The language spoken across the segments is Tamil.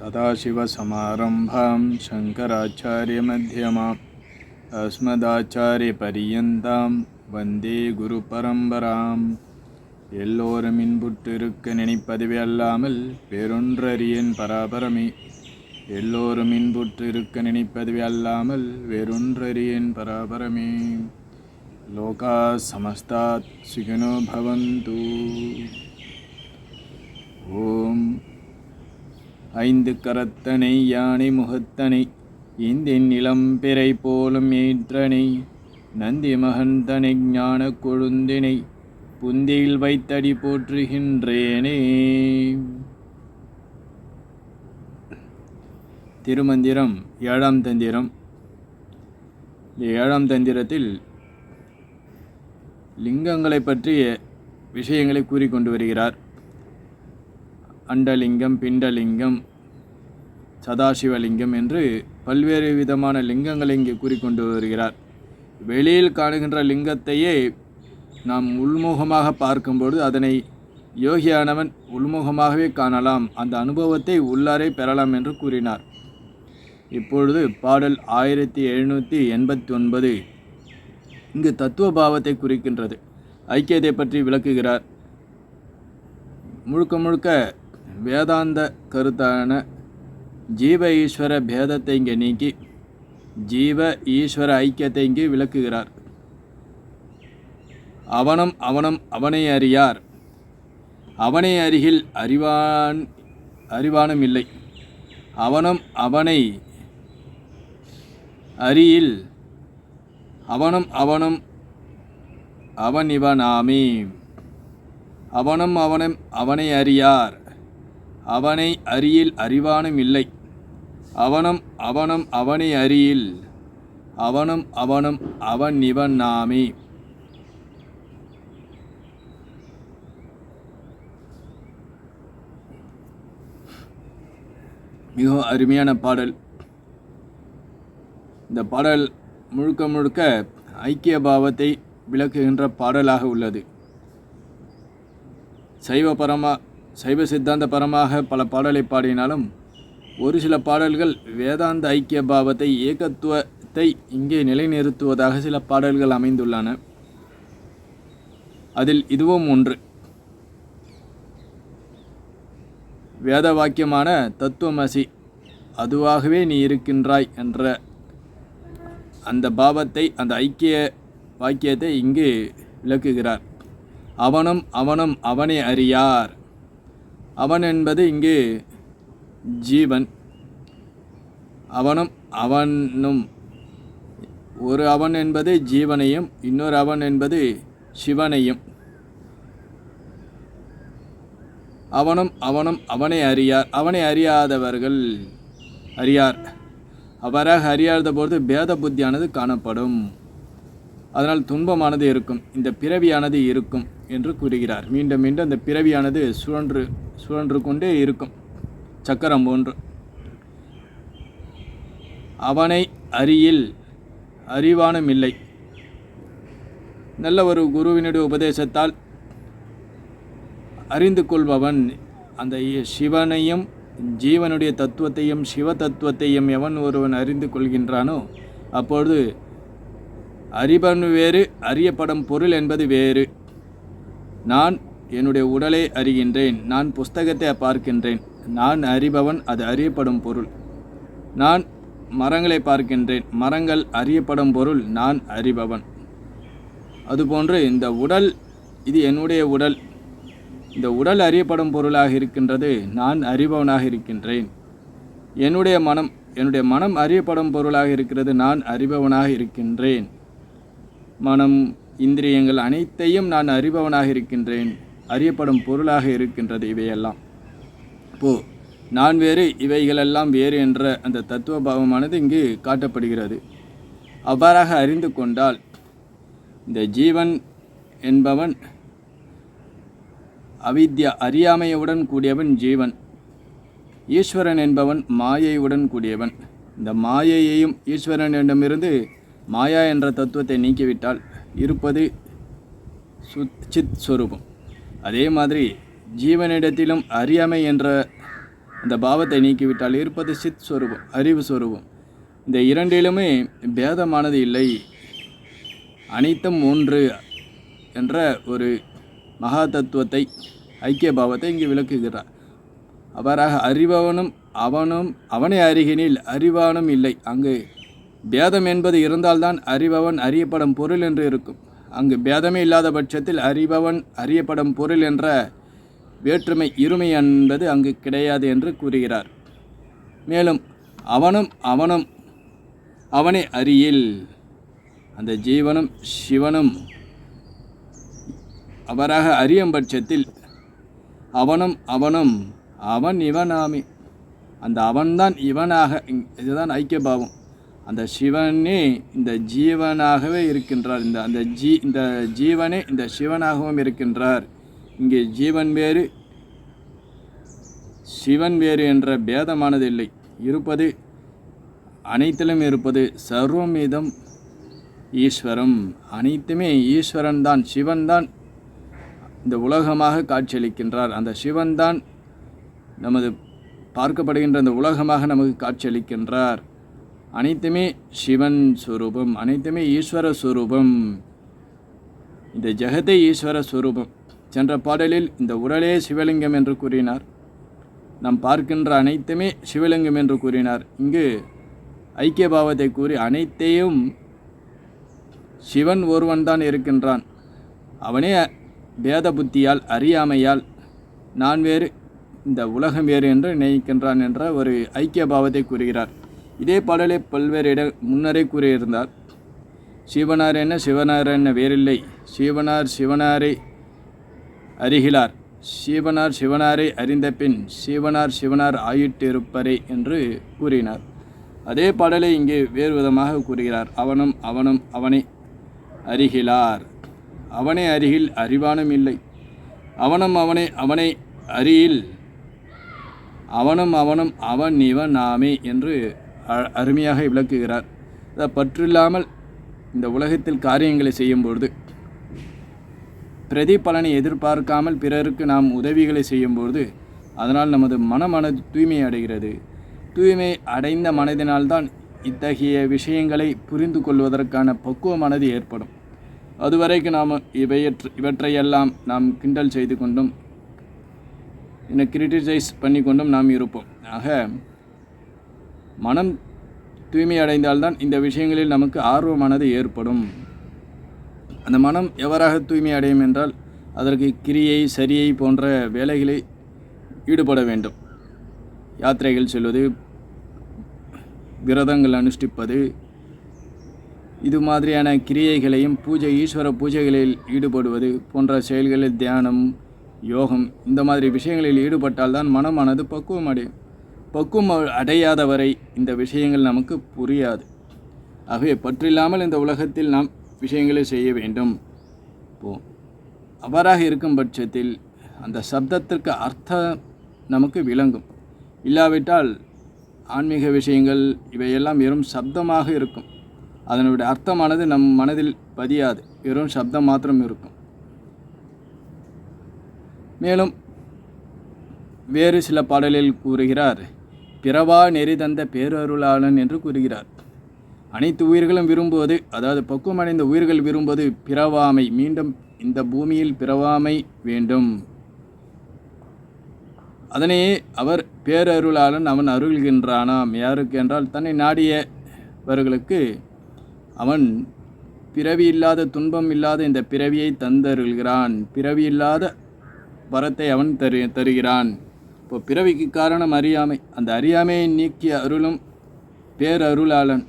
சதாசிவசமாரம்பாம் சங்கராச்சாரியமத்தியமாம் அஸ்மதாச்சாரியபரியந்தாம் வந்தே குரு பரம்பராம். எல்லோரும் இன்புற்றிருக்க நினைப்பதுவே அல்லாமல் வேறொன்றறியேன் பராபரமே. எல்லோரும் இன்புற்றிருக்க நினைப்பதுவே அல்லாமல் வேறொன்றறியேன் பராபரமே. லோகா சமஸ்தாத் சுகினோ பவந்து. ஓம் ஐந்து கரத்தனை யானை முகத்தனை இந்தின் இளம்பிறை போலும் ஏற்றனை நந்தி மகந்தனை ஞான கொழுந்தினை புந்தியில் வைத்தடி போற்றுகின்றேனே. திருமந்திரம் ஏழாம் தந்திரம். ஏழாம் தந்திரத்தில் லிங்கங்களை பற்றிய விஷயங்களை கூறிக்கொண்டு வருகிறார். அண்டலிங்கம், பிண்டலிங்கம், சதாசிவலிங்கம் என்று பல்வேறு விதமான லிங்கங்களை இங்கே கூறிக்கொண்டு வருகிறார். வெளியில் காணுகின்ற லிங்கத்தையே நாம் உள்முகமாக பார்க்கும்பொழுது அதனை யோகியானவன் உள்முகமாகவே காணலாம், அந்த அனுபவத்தை உள்ளாரே பெறலாம் என்று கூறினார். இப்பொழுது பாடல் 1789 இங்கு தத்துவ பாவத்தை குறிக்கின்றது. ஐக்கியத்தை பற்றி விளக்குகிறார். முழுக்க முழுக்க வேதாந்த கருத்தான ஜீவ ஈஸ்வர பேதத்தை இங்கே நீக்கி ஜீவ ஈஸ்வர ஐக்கியத்தை இங்கே விளக்குகிறார். அவனம் அவனம் அவனை அறியார், அவனை அருகில் அறிவானும் இல்லை. அவனும் அவனை அறியில் அவனும் அவனும் அவன் இவனாமே. அவனும் அவனும் அவனை அறியார், அவனை அறியில் அறிவானும் இல்லை. அவனும் அவனும் அவனை அறியில் அவனும் அவனும் அவன் இவன் நாமே. மிகவும் அருமையான பாடல். இந்த பாடல் முழுக்க முழுக்க ஐக்கிய பாவத்தை விளக்குகின்ற பாடலாக உள்ளது. சைவ சித்தாந்த பரமாக பல பாடலை பாடினாலும் ஒரு சில பாடல்கள் வேதாந்த ஐக்கிய பாவத்தை ஏகத்துவத்தை இங்கே நிலைநிறுத்துவதாக சில பாடல்கள் அமைந்துள்ளன. அதில் இதுவும் ஒன்று. வேத வாக்கியமான தத்துவமசி, அதுவாகவே நீ இருக்கின்றாய் என்ற அந்த பாவத்தை, அந்த ஐக்கிய வாக்கியத்தை இங்கு விளக்குகிறார். அவனும் அவனும் அவனை அறியார். அவன் என்பது இங்கு ஜீவன். அவனும் அவனும், ஒரு அவன் என்பது ஜீவனையும் இன்னொரு அவன் என்பது சிவனையும். அவனும் அவனும் அவனை அறியார். அவனை அறியாதவர்கள் அறியார். அவராக அறியாத போது பேத புத்தியானது காணப்படும். அதனால் துன்பமானது இருக்கும், இந்த பிறவியானது இருக்கும் என்று கூறுகிறார். மீண்டும் மீண்டும் அந்த பிறவியானது சுழன்று கொண்டே இருக்கும், சக்கரம் போன்று. அவனை அறியில் அறிவானும் இல்லை. நல்ல ஒரு குருவினுடைய உபதேசத்தால் அறிந்து கொள்பவன் அந்த சிவனையும் ஜீவனுடைய தத்துவத்தையும் சிவ தத்துவத்தையும் எவன் ஒருவன் அறிந்து கொள்கின்றானோ அப்பொழுது அறிபவன் வேறு, அறியப்படும் பொருள் என்பது வேறு. நான் என்னுடைய உடலை அறிகின்றேன், நான் புஸ்தகத்தை பார்க்கின்றேன், நான் அறிபவன், அது அறியப்படும் பொருள். நான் மரங்களை பார்க்கின்றேன், மரங்கள் அறியப்படும் பொருள், நான் அறிபவன். அதுபோன்று இந்த உடல், இது என்னுடைய உடல், இந்த உடல் அறியப்படும் பொருளாக இருக்கின்றது, நான் அறிபவனாக இருக்கின்றேன். என்னுடைய மனம் அறியப்படும் பொருளாக இருக்கிறது, நான் அறிபவனாக இருக்கின்றேன். மனம், இந்திரியங்கள் அனைத்தையும் நான் அறிபவனாக இருக்கின்றேன், அறியப்படும் பொருளாக இருக்கின்றது இவையெல்லாம். நான் வேறு, இவைகளெல்லாம் வேறு என்ற அந்த தத்துவ பாவமானது இங்கு காட்டப்படுகிறது. அவ்வாறாக அறிந்து கொண்டால் இந்த ஜீவன் என்பவன் அவித்யா அறியாமையுடன் கூடியவன் ஜீவன். ஈஸ்வரன் என்பவன் மாயையுடன் கூடியவன். இந்த மாயையையும் ஈஸ்வரனிடமிருந்து மாயா என்ற தத்துவத்தை நீக்கிவிட்டால் இருப்பது சித் ஸ்வரூபம். அதே மாதிரி ஜீவனிடத்திலும் அறியாமை என்ற அந்த பாவத்தை நீக்கிவிட்டால் இருப்பது சித் ஸ்வரூபம், அறிவு ஸ்வரூபம். இந்த இரண்டிலுமே பேதமானது இல்லை, அனைத்தும் ஒன்று என்ற ஒரு மகா தத்துவத்தை, ஐக்கிய பாவத்தை இங்கு விளக்குகிறார். அவ்வாறாக அறிபவனும் அவனை அறிகினில் அறிவானும் இல்லை. அங்கு பேதம் என்பது இருந்தால்தான் அறிபவன் அறியப்படும் பொருள் என்று இருக்கும். அங்கு பேதமே இல்லாத பட்சத்தில் அறிபவன் அறியப்படும் பொருள் என்ற வேற்றுமை இருமை என்பது அங்கு கிடையாது என்று கூறுகிறார். மேலும் அவனை அறியில், அந்த ஜீவனும் சிவனும் அவராக அறியும் பட்சத்தில் அவன் இவனாமே, அந்த அவன்தான் இவனாக, இதுதான் ஐக்கிய பாவம். அந்த சிவனே இந்த ஜீவனாகவே இருக்கின்றார். இந்த ஜீவனே இந்த சிவனாகவும் இருக்கின்றார். இங்கே ஜீவன் வேறு சிவன் வேறு என்ற பேதமானது இல்லை. இருப்பது அனைத்திலும் இருப்பது சர்வமீதம் ஈஸ்வரம். அனைத்துமே ஈஸ்வரன் தான், சிவன் தான் இந்த உலகமாக காட்சியளிக்கின்றார். அந்த சிவன் தான் நமது பார்க்கப்படுகின்ற அந்த உலகமாக நமக்கு காட்சியளிக்கின்றார். அனைத்துமே சிவன் ஸ்வரூபம், அனைத்துமே ஈஸ்வர ஸ்வரூபம். இந்த ஜெகத்தை ஈஸ்வர ஸ்வரூபம். சென்ற பாடலில் இந்த உடலே சிவலிங்கம் என்று கூறினார். நாம் பார்க்கின்ற அனைத்துமே சிவலிங்கம் என்று கூறினார். இங்கு ஐக்கிய பாவத்தை கூறி அனைத்தையும் சிவன் ஒருவன் தான் இருக்கின்றான். அவனே பேத புத்தியால், அறியாமையால் நான் வேறு இந்த உலகம் வேறு என்று நினைக்கின்றான் என்ற ஒரு ஐக்கிய பாவத்தை கூறுகிறார். இதே பாடலை பல்வேறு முன்னரே கூறியிருந்தார். சிவனார் என்ன சிவனார் என்ன வேறில்லை, சிவனாரை அறிகிலார், சிவனாரை அறிந்த பின் சிவனார் ஆயிட்டிருப்பரே என்று கூறினார். அதே பாடலை இங்கே வேறு விதமாக கூறுகிறார். அவனை அறிகிலார், அவனை அருகில் அறிவானும் இல்லை. அவனை அறியில் அவன் இவன் நாமே என்று அருமையாக விளக்குகிறார். பற்றில்லாமல் இந்த உலகத்தில் காரியங்களை செய்யும்பொழுது, பிரதிபலனை எதிர்பார்க்காமல் பிறருக்கு நாம் உதவிகளை செய்யும்பொழுது, அதனால் நமது மனமானது தூய்மை அடைகிறது. தூய்மை அடைந்த மனதினால்தான் இத்தகைய விஷயங்களை புரிந்து கொள்வதற்கான பக்குவமானது ஏற்படும். அதுவரைக்கும் நாம் இவற்றையெல்லாம் நாம் கிண்டல் செய்து கொண்டும் கிரிட்டிசைஸ் பண்ணி கொண்டும் நாம் இருப்போம். ஆக மனம் தூய்மை அடைந்தால்தான் இந்த விஷயங்களில் நமக்கு ஆர்வமானது ஏற்படும். அந்த மனம் எவராக தூய்மை அடையும் என்றால் அதற்கு கிரியை சரியை போன்ற வேலைகளை ஈடுபட வேண்டும். யாத்திரைகள் செல்வது, விரதங்கள் அனுஷ்டிப்பது, இது மாதிரியான கிரியைகளையும் ஈஸ்வர பூஜைகளில் ஈடுபடுவது போன்ற செயல்களில் தியானம், யோகம், இந்த மாதிரி விஷயங்களில் ஈடுபட்டால்தான் மனமானது பக்குவம் அடையும். பக்குவம் அடையாத வரை இந்த விஷயங்கள் நமக்கு புரியாது. ஆகவே பற்றில்லாமல் இந்த உலகத்தில் நாம் விஷயங்களை செய்ய வேண்டும். அவ்வாறாக இருக்கும் பட்சத்தில் அந்த சப்தத்திற்கு அர்த்தம் நமக்கு விளங்கும். இல்லாவிட்டால் ஆன்மீக விஷயங்கள் இவையெல்லாம் வெறும் சப்தமாக இருக்கும். அதனுடைய அர்த்தமானது நம் மனதில் பதியாது, வெறும் சப்தம் மாத்திரம் இருக்கும். மேலும் வேறு சில பாடலில் கூறுகிறார், பிறவா நெறி தந்த பேரருளாளன் என்று கூறுகிறார். அனைத்து உயிர்களும் விரும்புவது, அதாவது பக்குவமடைந்த உயிர்கள் விரும்புவது பிறவாமை, மீண்டும் இந்த பூமியில் பிறவாமை வேண்டும். அதனையே அவர் பேரருளாளன் அவன் அருள்கின்றானாம். யாருக்கு என்றால் தன்னை நாடியவர்களுக்கு அவன் பிறவி இல்லாத, துன்பம் இல்லாத இந்த பிறவியை தந்தருள்கிறான். பிறவி இல்லாத வரத்தை அவன் தருகிறான். இப்போ பிறவிக்கு காரணம் அறியாமை. அந்த அறியாமையை நீக்கிய அருளும் பேரருளாளன்.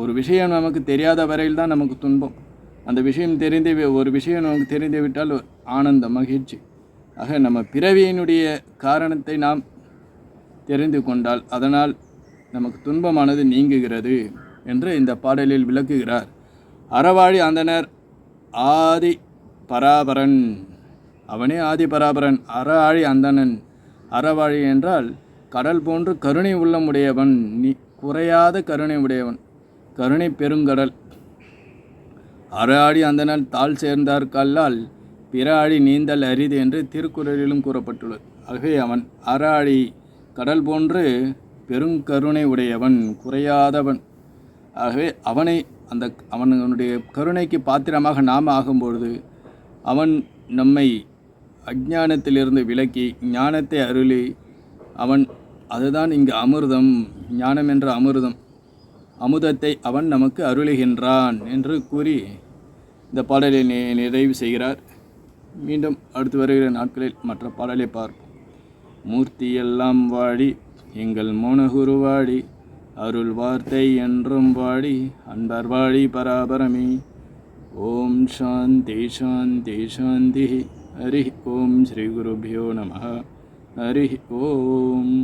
ஒரு விஷயம் நமக்கு தெரியாத வரையில் தான் நமக்கு துன்பம். அந்த விஷயம் ஒரு விஷயம் நமக்கு தெரிந்து விட்டால் ஆனந்தம், மகிழ்ச்சி. ஆக நம்ம பிறவியினுடைய காரணத்தை நாம் தெரிந்து கொண்டால் அதனால் நமக்கு துன்பமானது நீங்குகிறது என்று இந்த பாடலில் விளக்குகிறார். அறவாழி அந்தனர் ஆதி பராபரன், அவனே ஆதி பராபரன். அறவாழி அந்தணன், அறவாழி என்றால் கடல் போன்று கருணை உள்ளமுடையவன், குறையாத கருணை உடையவன், கருணை பெருங்கடல். அறஆடி அந்தணன் தாழ் சேர்ந்தார் கல்லால் பிற ஆழி நீந்தல் அரிது என்று திருக்குறளிலும் கூறப்பட்டுள்ளது. ஆகவே அவன் அறஆழி, கடல் போன்று பெருங்கருணை உடையவன், குறையாதவன். ஆகவே அவனுடைய கருணைக்கு பாத்திரமாக நாம் ஆகும்பொழுது அவன் நம்மை அஞ்ஞானத்திலிருந்து விலக்கி ஞானத்தை அருளி அதுதான் இங்கு அமிர்தம், ஞானம் என்ற அமுதத்தை அவன் நமக்கு அருளுகின்றான் என்று கூறி இந்த பாடலை நிறைவு செய்கிறார். மீண்டும் அடுத்து வருகிற நாட்களில் மற்ற பாடலை பார்ப்போம். மூர்த்தியெல்லாம் வாடி எங்கள் மோனகுரு வாடி, அருள் வார்த்தை என்றும் வாடி, அன்பர் வாடி பராபரமே. ஓம் சாந்தி சாந்தி சாந்தி. ஹரி ஓம் ஸ்ரீ குருபியோ நம. ஹரி ஓம்.